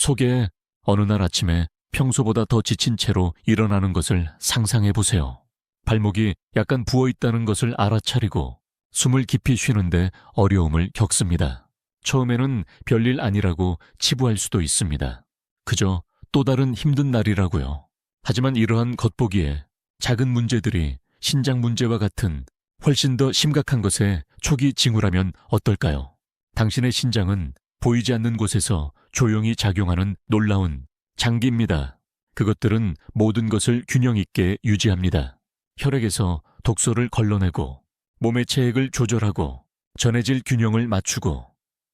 속에 어느 날 아침에 평소보다 더 지친 채로 일어나는 것을 상상해 보세요. 발목이 약간 부어 있다는 것을 알아차리고 숨을 깊이 쉬는데 어려움을 겪습니다. 처음에는 별일 아니라고 치부할 수도 있습니다. 그저 또 다른 힘든 날이라고요. 하지만 이러한 겉보기에 작은 문제들이 신장 문제와 같은 훨씬 더 심각한 것에 초기 징후라면 어떨까요? 당신의 신장은 보이지 않는 곳에서 조용히 작용하는 놀라운 장기입니다. 그것들은 모든 것을 균형 있게 유지합니다. 혈액에서 독소를 걸러내고 몸의 체액을 조절하고 전해질 균형을 맞추고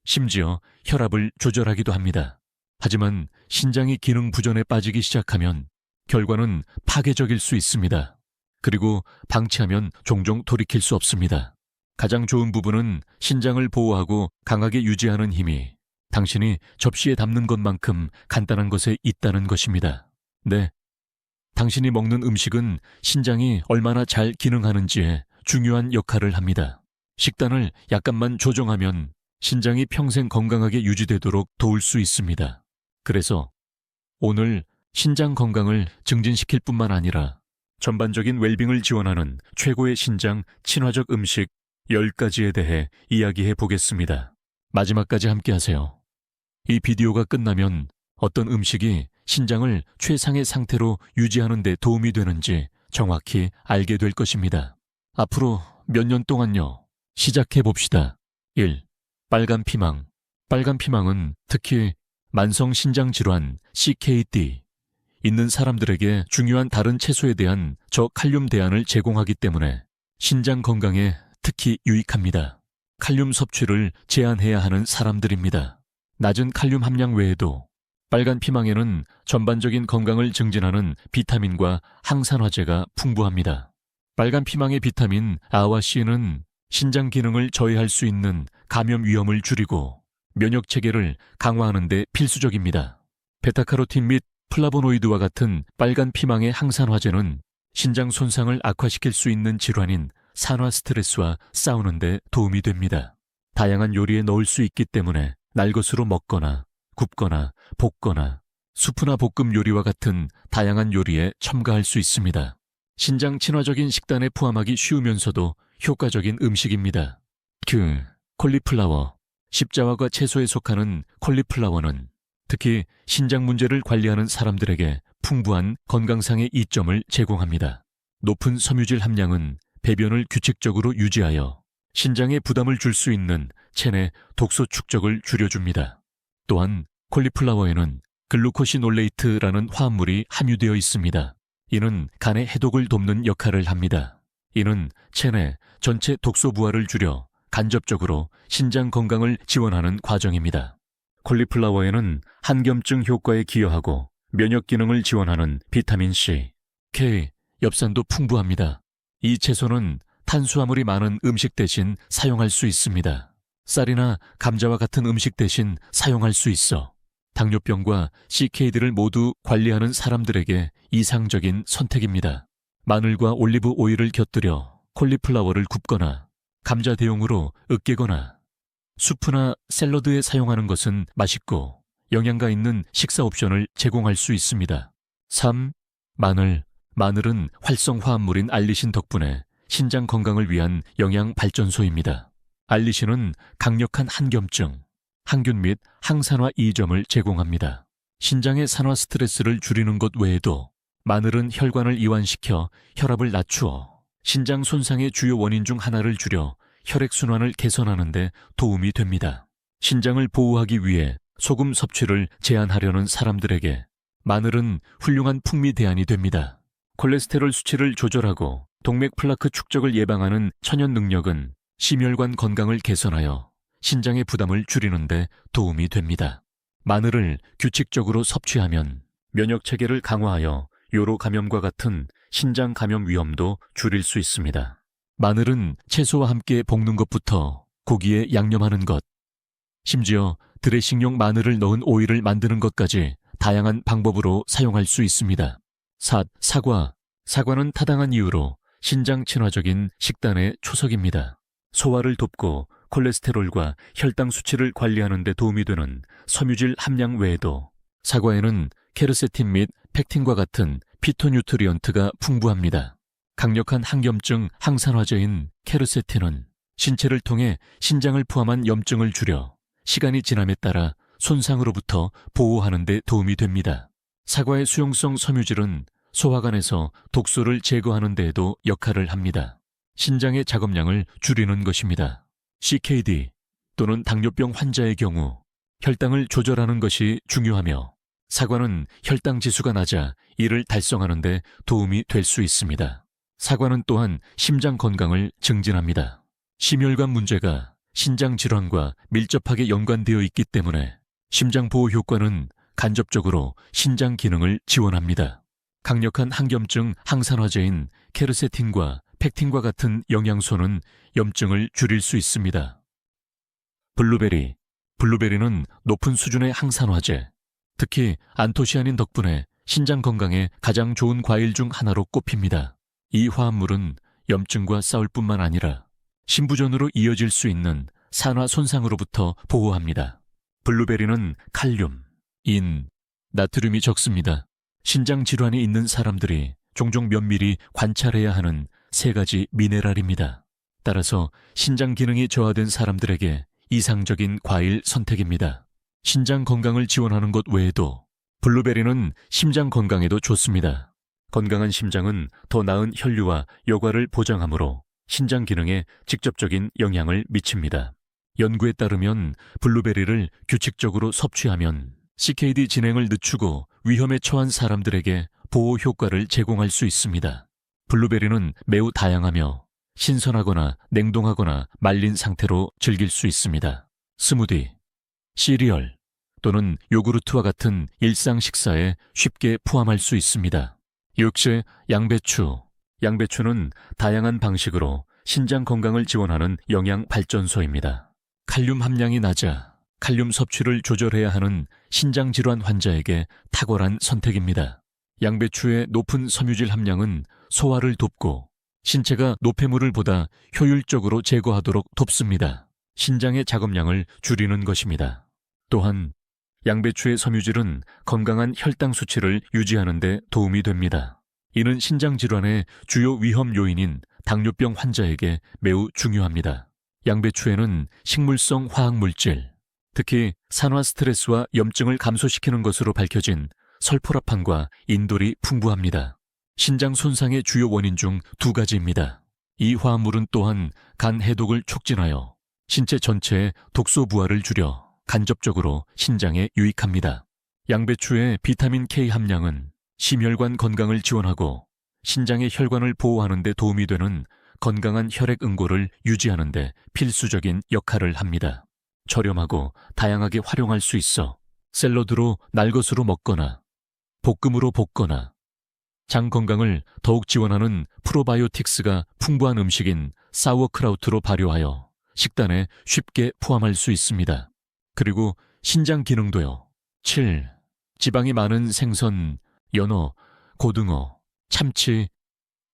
심지어 혈압을 조절하기도 합니다. 하지만 신장이 기능 부전에 빠지기 시작하면 결과는 파괴적일 수 있습니다. 그리고 방치하면 종종 돌이킬 수 없습니다. 가장 좋은 부분은 신장을 보호하고 강하게 유지하는 힘이 당신이 접시에 담는 것만큼 간단한 것에 있다는 것입니다. 네, 당신이 먹는 음식은 신장이 얼마나 잘 기능하는지에 중요한 역할을 합니다. 식단을 약간만 조정하면 신장이 평생 건강하게 유지되도록 도울 수 있습니다. 그래서 오늘 신장 건강을 증진시킬 뿐만 아니라 전반적인 웰빙을 지원하는 최고의 신장 친화적 음식 10가지에 대해 이야기해 보겠습니다. 마지막까지 함께 하세요. 이 비디오가 끝나면 어떤 음식이 신장을 최상의 상태로 유지하는 데 도움이 되는지 정확히 알게 될 것입니다. 앞으로 몇 년 동안요. 시작해 봅시다. 1. 빨간 피망. 빨간 피망은 특히 만성 신장 질환 CKD 있는 사람들에게 중요한 다른 채소에 대한 저칼륨 대안을 제공하기 때문에 신장 건강에 특히 유익합니다. 칼륨 섭취를 제한해야 하는 사람들입니다. 낮은 칼륨 함량 외에도 빨간 피망에는 전반적인 건강을 증진하는 비타민과 항산화제가 풍부합니다. 빨간 피망의 비타민 A와 C는 신장 기능을 저해할 수 있는 감염 위험을 줄이고 면역 체계를 강화하는 데 필수적입니다. 베타카로틴 및 플라보노이드와 같은 빨간 피망의 항산화제는 신장 손상을 악화시킬 수 있는 질환인 산화 스트레스와 싸우는 데 도움이 됩니다. 다양한 요리에 넣을 수 있기 때문에 날것으로 먹거나 굽거나 볶거나 수프나 볶음 요리와 같은 다양한 요리에 첨가할 수 있습니다. 신장 친화적인 식단에 포함하기 쉬우면서도 효과적인 음식입니다. 콜리플라워. 십자화과 채소에 속하는 콜리플라워는 특히 신장 문제를 관리하는 사람들에게 풍부한 건강상의 이점을 제공합니다. 높은 섬유질 함량은 배변을 규칙적으로 유지하여 신장에 부담을 줄 수 있는 체내 독소 축적을 줄여줍니다. 또한 콜리플라워에는 글루코시놀레이트라는 화합물이 함유되어 있습니다. 이는 간의 해독을 돕는 역할을 합니다. 이는 체내 전체 독소 부하를 줄여 간접적으로 신장 건강을 지원하는 과정입니다. 콜리플라워에는 항염증 효과에 기여하고 면역 기능을 지원하는 비타민 C, K, 엽산도 풍부합니다. 이 채소는 탄수화물이 많은 음식 대신 사용할 수 있습니다. 쌀이나 감자와 같은 음식 대신 사용할 수 있어 당뇨병과 CKD를 모두 관리하는 사람들에게 이상적인 선택입니다. 마늘과 올리브 오일을 곁들여 콜리플라워를 굽거나 감자 대용으로 으깨거나 수프나 샐러드에 사용하는 것은 맛있고 영양가 있는 식사 옵션을 제공할 수 있습니다. 3. 마늘. 마늘은 활성 화합물인 알리신 덕분에 신장 건강을 위한 영양 발전소입니다. 알리신은 강력한 항염증, 항균 및 항산화 이점을 제공합니다. 신장의 산화 스트레스를 줄이는 것 외에도 마늘은 혈관을 이완시켜 혈압을 낮추어 신장 손상의 주요 원인 중 하나를 줄여 혈액순환을 개선하는 데 도움이 됩니다. 신장을 보호하기 위해 소금 섭취를 제한하려는 사람들에게 마늘은 훌륭한 풍미 대안이 됩니다. 콜레스테롤 수치를 조절하고 동맥 플라크 축적을 예방하는 천연 능력은 심혈관 건강을 개선하여 신장의 부담을 줄이는 데 도움이 됩니다. 마늘을 규칙적으로 섭취하면 면역 체계를 강화하여 요로 감염과 같은 신장 감염 위험도 줄일 수 있습니다. 마늘은 채소와 함께 볶는 것부터 고기에 양념하는 것, 심지어 드레싱용 마늘을 넣은 오일을 만드는 것까지 다양한 방법으로 사용할 수 있습니다. 사과. 사과는 타당한 이유로 신장 친화적인 식단의 초석입니다. 소화를 돕고 콜레스테롤과 혈당 수치를 관리하는 데 도움이 되는 섬유질 함량 외에도 사과에는 케르세틴 및 펙틴과 같은 피토뉴트리언트가 풍부합니다. 강력한 항염증 항산화제인 케르세틴은 신체를 통해 신장을 포함한 염증을 줄여 시간이 지남에 따라 손상으로부터 보호하는 데 도움이 됩니다. 사과의 수용성 섬유질은 소화관에서 독소를 제거하는 데에도 역할을 합니다. 신장의 작업량을 줄이는 것입니다. CKD 또는 당뇨병 환자의 경우 혈당을 조절하는 것이 중요하며 사과는 혈당 지수가 낮아 이를 달성하는 데 도움이 될 수 있습니다. 사과는 또한 심장 건강을 증진합니다. 심혈관 문제가 신장 질환과 밀접하게 연관되어 있기 때문에 심장 보호 효과는 간접적으로 신장 기능을 지원합니다. 강력한 항염증 항산화제인 케르세틴과 펙틴과 같은 영양소는 염증을 줄일 수 있습니다. 블루베리. 블루베리는 높은 수준의 항산화제, 특히 안토시아닌 덕분에 신장 건강에 가장 좋은 과일 중 하나로 꼽힙니다. 이 화합물은 염증과 싸울 뿐만 아니라 신부전으로 이어질 수 있는 산화 손상으로부터 보호합니다. 블루베리는 칼륨, 인, 나트륨이 적습니다. 신장 질환이 있는 사람들이 종종 면밀히 관찰해야 하는 세 가지 미네랄입니다. 따라서 신장 기능이 저하된 사람들에게 이상적인 과일 선택입니다. 신장 건강을 지원하는 것 외에도 블루베리는 심장 건강에도 좋습니다. 건강한 심장은 더 나은 혈류와 여과를 보장하므로 신장 기능에 직접적인 영향을 미칩니다. 연구에 따르면 블루베리를 규칙적으로 섭취하면 CKD 진행을 늦추고 위험에 처한 사람들에게 보호 효과를 제공할 수 있습니다. 블루베리는 매우 다양하며 신선하거나 냉동하거나 말린 상태로 즐길 수 있습니다. 스무디, 시리얼 또는 요구르트와 같은 일상 식사에 쉽게 포함할 수 있습니다. 역시 양배추. 양배추는 다양한 방식으로 신장 건강을 지원하는 영양 발전소입니다. 칼륨 함량이 낮아 칼륨 섭취를 조절해야 하는 신장 질환 환자에게 탁월한 선택입니다. 양배추의 높은 섬유질 함량은 소화를 돕고 신체가 노폐물을 보다 효율적으로 제거하도록 돕습니다. 신장의 작업량을 줄이는 것입니다. 또한 양배추의 섬유질은 건강한 혈당 수치를 유지하는 데 도움이 됩니다. 이는 신장 질환의 주요 위험 요인인 당뇨병 환자에게 매우 중요합니다. 양배추에는 식물성 화학물질, 특히 산화 스트레스와 염증을 감소시키는 것으로 밝혀진 설포라판과 인돌이 풍부합니다. 신장 손상의 주요 원인 중 두 가지입니다. 이 화합물은 또한 간 해독을 촉진하여 신체 전체의 독소 부하를 줄여 간접적으로 신장에 유익합니다. 양배추의 비타민 K 함량은 심혈관 건강을 지원하고 신장의 혈관을 보호하는 데 도움이 되는 건강한 혈액 응고를 유지하는 데 필수적인 역할을 합니다. 저렴하고 다양하게 활용할 수 있어 샐러드로 날것으로 먹거나 볶음으로 볶거나 장 건강을 더욱 지원하는 프로바이오틱스가 풍부한 음식인 사워크라우트로 발효하여 식단에 쉽게 포함할 수 있습니다. 그리고 신장 기능도요. 7. 지방이 많은 생선, 연어, 고등어, 참치,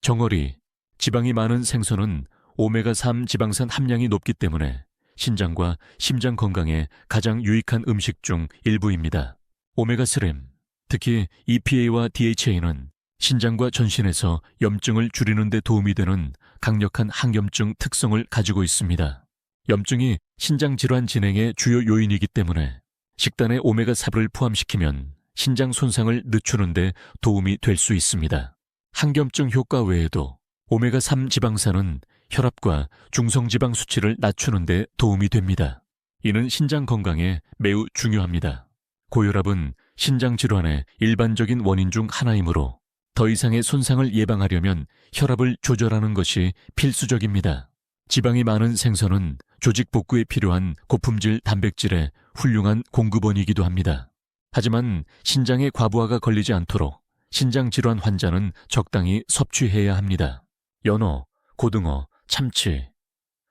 정어리. 지방이 많은 생선은 오메가3 지방산 함량이 높기 때문에 신장과 심장 건강에 가장 유익한 음식 중 일부입니다. 오메가3, 특히 EPA와 DHA는 신장과 전신에서 염증을 줄이는 데 도움이 되는 강력한 항염증 특성을 가지고 있습니다. 염증이 신장 질환 진행의 주요 요인이기 때문에 식단에 오메가3를 포함시키면 신장 손상을 늦추는 데 도움이 될 수 있습니다. 항염증 효과 외에도 오메가3 지방산은 혈압과 중성지방 수치를 낮추는 데 도움이 됩니다. 이는 신장 건강에 매우 중요합니다. 고혈압은 신장 질환의 일반적인 원인 중 하나이므로 더 이상의 손상을 예방하려면 혈압을 조절하는 것이 필수적입니다. 지방이 많은 생선은 조직 복구에 필요한 고품질 단백질의 훌륭한 공급원이기도 합니다. 하지만 신장의 과부하가 걸리지 않도록 신장 질환 환자는 적당히 섭취해야 합니다. 연어, 고등어, 참치,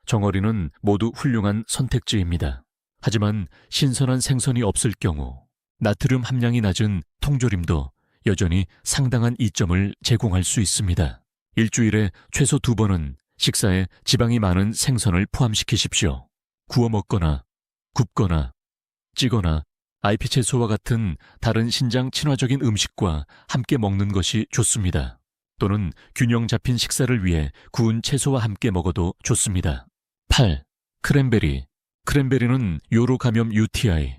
정어리는 모두 훌륭한 선택지입니다. 하지만 신선한 생선이 없을 경우 나트륨 함량이 낮은 통조림도 여전히 상당한 이점을 제공할 수 있습니다. 일주일에 최소 2번은 식사에 지방이 많은 생선을 포함시키십시오. 구워 먹거나 굽거나 찌거나 IP 채소와 같은 다른 신장 친화적인 음식과 함께 먹는 것이 좋습니다. 또는 균형 잡힌 식사를 위해 구운 채소와 함께 먹어도 좋습니다. 8. 크랜베리. 크랜베리는 요로 감염 UTI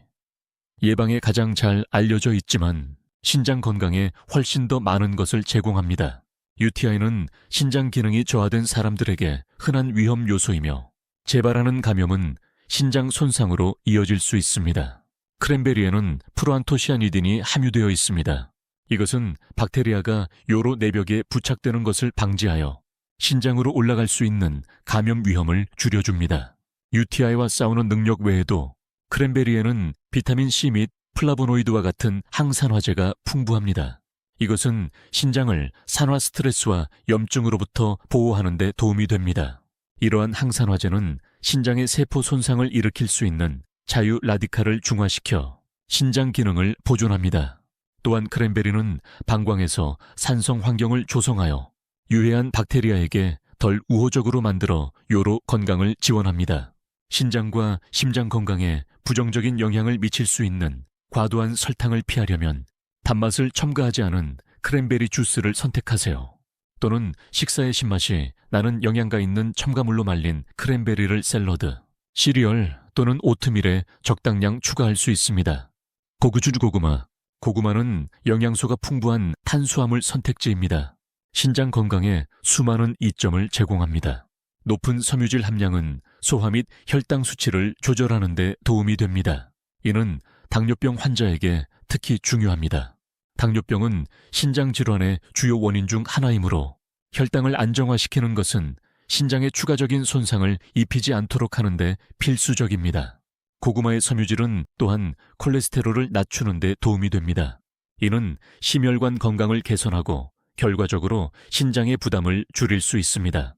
예방에 가장 잘 알려져 있지만 신장 건강에 훨씬 더 많은 것을 제공합니다. UTI는 신장 기능이 저하된 사람들에게 흔한 위험 요소이며 재발하는 감염은 신장 손상으로 이어질 수 있습니다. 크랜베리에는 프로안토시아니딘이 함유되어 있습니다. 이것은 박테리아가 요로 내벽에 부착되는 것을 방지하여 신장으로 올라갈 수 있는 감염 위험을 줄여줍니다. UTI와 싸우는 능력 외에도 크랜베리에는 비타민 C 및 플라보노이드와 같은 항산화제가 풍부합니다. 이것은 신장을 산화 스트레스와 염증으로부터 보호하는 데 도움이 됩니다. 이러한 항산화제는 신장의 세포 손상을 일으킬 수 있는 자유 라디칼을 중화시켜 신장 기능을 보존합니다. 또한 크랜베리는 방광에서 산성 환경을 조성하여 유해한 박테리아에게 덜 우호적으로 만들어 요로 건강을 지원합니다. 신장과 심장 건강에 부정적인 영향을 미칠 수 있는 과도한 설탕을 피하려면 단맛을 첨가하지 않은 크랜베리 주스를 선택하세요. 또는 식사의 신맛이 나는 영양가 있는 첨가물로 말린 크랜베리를 샐러드, 시리얼 또는 오트밀에 적당량 추가할 수 있습니다. 고구주 고구마. 고구마는 영양소가 풍부한 탄수화물 선택지입니다. 신장 건강에 수많은 이점을 제공합니다. 높은 섬유질 함량은 소화 및 혈당 수치를 조절하는 데 도움이 됩니다. 이는 당뇨병 환자에게 특히 중요합니다. 당뇨병은 신장 질환의 주요 원인 중 하나이므로 혈당을 안정화시키는 것은 신장에 추가적인 손상을 입히지 않도록 하는 데 필수적입니다. 고구마의 섬유질은 또한 콜레스테롤을 낮추는 데 도움이 됩니다. 이는 심혈관 건강을 개선하고 결과적으로 신장의 부담을 줄일 수 있습니다.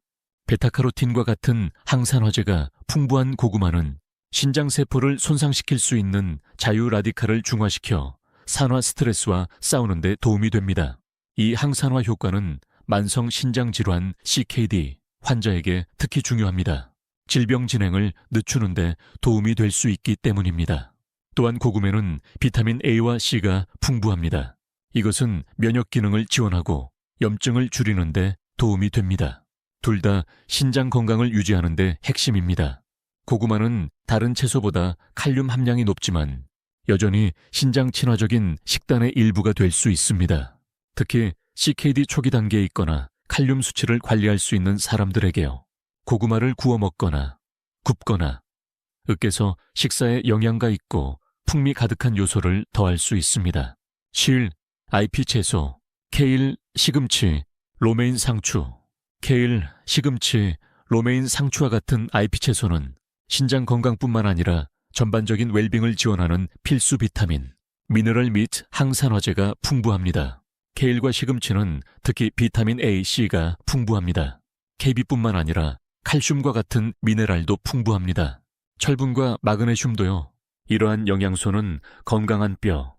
베타카로틴과 같은 항산화제가 풍부한 고구마는 신장세포를 손상시킬 수 있는 자유 라디칼을 중화시켜 산화 스트레스와 싸우는 데 도움이 됩니다. 이 항산화 효과는 만성 신장질환 CKD 환자에게 특히 중요합니다. 질병 진행을 늦추는 데 도움이 될 수 있기 때문입니다. 또한 고구마는 비타민 A와 C가 풍부합니다. 이것은 면역 기능을 지원하고 염증을 줄이는 데 도움이 됩니다. 둘 다 신장 건강을 유지하는 데 핵심입니다. 고구마는 다른 채소보다 칼륨 함량이 높지만 여전히 신장 친화적인 식단의 일부가 될 수 있습니다. 특히 CKD 초기 단계에 있거나 칼륨 수치를 관리할 수 있는 사람들에게요. 고구마를 구워 먹거나 굽거나 으깨서 식사에 영양가 있고 풍미 가득한 요소를 더할 수 있습니다. 실, IP 채소, 케일, 시금치, 로메인 상추. 케일, 시금치, 로메인 상추와 같은 IP 채소는 신장 건강뿐만 아니라 전반적인 웰빙을 지원하는 필수 비타민, 미네랄 및 항산화제가 풍부합니다. 케일과 시금치는 특히 비타민 A, C가 풍부합니다. KB뿐만 아니라 칼슘과 같은 미네랄도 풍부합니다. 철분과 마그네슘도요. 이러한 영양소는 건강한 뼈,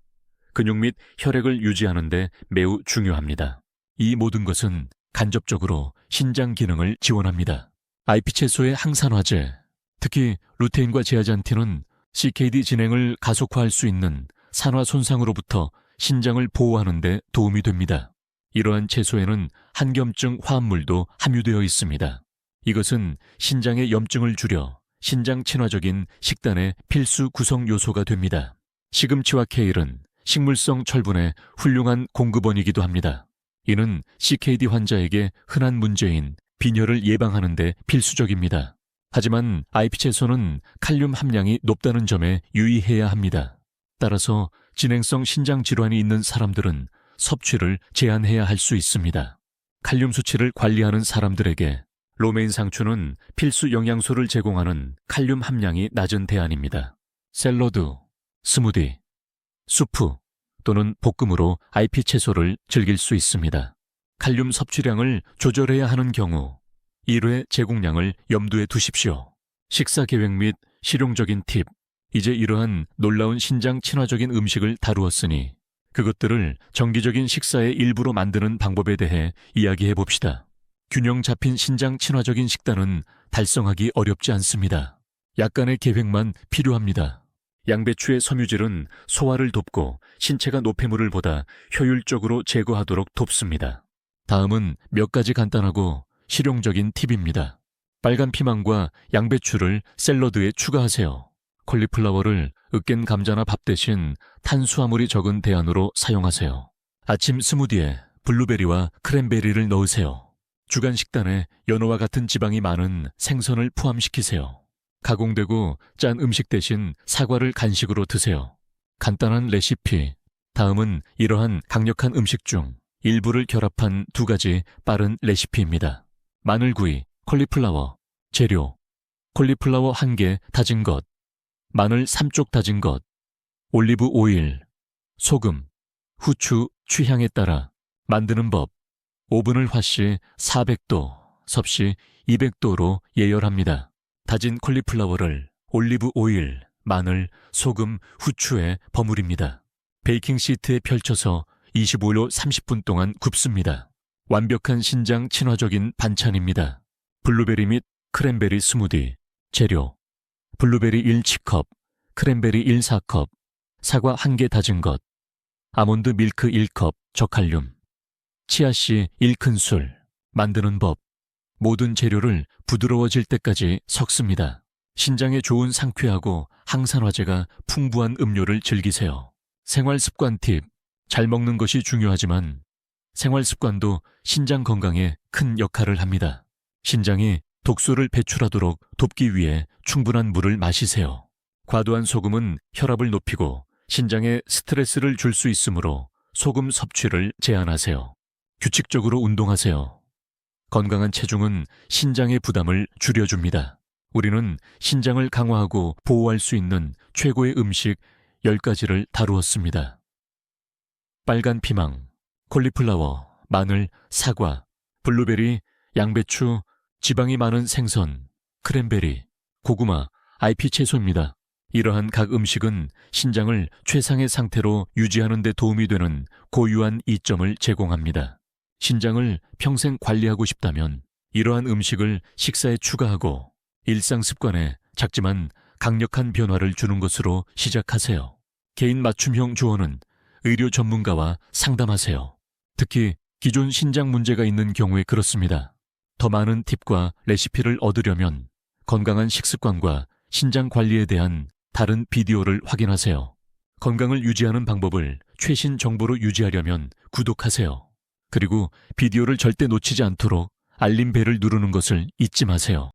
근육 및 혈액을 유지하는 데 매우 중요합니다. 이 모든 것은 간접적으로 신장 기능을 지원합니다. IP 채소의 항산화제, 특히 루테인과 제아잔틴은 CKD 진행을 가속화할 수 있는 산화 손상으로부터 신장을 보호하는 데 도움이 됩니다. 이러한 채소에는 항염증 화합물도 함유되어 있습니다. 이것은 신장의 염증을 줄여 신장 친화적인 식단의 필수 구성 요소가 됩니다. 시금치와 케일은 식물성 철분의 훌륭한 공급원이기도 합니다. 이는 CKD 환자에게 흔한 문제인 빈혈을 예방하는 데 필수적입니다. 하지만 IP 채소는 칼륨 함량이 높다는 점에 유의해야 합니다. 따라서 진행성 신장 질환이 있는 사람들은 섭취를 제한해야 할 수 있습니다. 칼륨 수치를 관리하는 사람들에게 로메인 상추는 필수 영양소를 제공하는 칼륨 함량이 낮은 대안입니다. 샐러드, 스무디, 수프 또는 볶음으로 IP 채소를 즐길 수 있습니다. 칼륨 섭취량을 조절해야 하는 경우 1회 제공량을 염두에 두십시오. 식사 계획 및 실용적인 팁. 이제 이러한 놀라운 신장 친화적인 음식을 다루었으니 그것들을 정기적인 식사의 일부로 만드는 방법에 대해 이야기해 봅시다. 균형 잡힌 신장 친화적인 식단은 달성하기 어렵지 않습니다. 약간의 계획만 필요합니다. 양배추의 섬유질은 소화를 돕고 신체가 노폐물을 보다 효율적으로 제거하도록 돕습니다. 다음은 몇 가지 간단하고 실용적인 팁입니다. 빨간 피망과 양배추를 샐러드에 추가하세요. 콜리플라워를 으깬 감자나 밥 대신 탄수화물이 적은 대안으로 사용하세요. 아침 스무디에 블루베리와 크랜베리를 넣으세요. 주간 식단에 연어와 같은 지방이 많은 생선을 포함시키세요. 가공되고 짠 음식 대신 사과를 간식으로 드세요. 간단한 레시피. 다음은 이러한 강력한 음식 중 일부를 결합한 2가지 빠른 레시피입니다. 마늘구이, 콜리플라워. 재료: 콜리플라워 1개 다진 것, 마늘 3쪽 다진 것, 올리브 오일, 소금, 후추 취향에 따라. 만드는 법: 오븐을 화씨 400도, 섭씨 200도로 예열합니다. 다진 콜리플라워를 올리브 오일, 마늘, 소금, 후추에 버무립니다. 베이킹 시트에 펼쳐서 25로 30분 동안 굽습니다. 완벽한 신장 친화적인 반찬입니다. 블루베리 및 크랜베리 스무디. 재료: 블루베리 1치컵, 크랜베리 1/4컵, 사과 1개 다진 것, 아몬드 밀크 1컵, 저칼륨, 치아씨 1큰술. 만드는 법: 모든 재료를 부드러워질 때까지 섞습니다. 신장에 좋은 상쾌하고 항산화제가 풍부한 음료를 즐기세요. 생활습관 팁. 잘 먹는 것이 중요하지만 생활습관도 신장 건강에 큰 역할을 합니다. 신장이 독소를 배출하도록 돕기 위해 충분한 물을 마시세요. 과도한 소금은 혈압을 높이고 신장에 스트레스를 줄 수 있으므로 소금 섭취를 제한하세요. 규칙적으로 운동하세요. 건강한 체중은 신장의 부담을 줄여줍니다. 우리는 신장을 강화하고 보호할 수 있는 최고의 음식 10가지를 다루었습니다. 빨간 피망, 콜리플라워, 마늘, 사과, 블루베리, 양배추, 지방이 많은 생선, 크랜베리, 고구마, IP 채소입니다. 이러한 각 음식은 신장을 최상의 상태로 유지하는 데 도움이 되는 고유한 이점을 제공합니다. 신장을 평생 관리하고 싶다면 이러한 음식을 식사에 추가하고 일상 습관에 작지만 강력한 변화를 주는 것으로 시작하세요. 개인 맞춤형 조언은 의료 전문가와 상담하세요. 특히 기존 신장 문제가 있는 경우에 그렇습니다. 더 많은 팁과 레시피를 얻으려면 건강한 식습관과 신장 관리에 대한 다른 비디오를 확인하세요. 건강을 유지하는 방법을 최신 정보로 유지하려면 구독하세요. 그리고 비디오를 절대 놓치지 않도록 알림벨을 누르는 것을 잊지 마세요.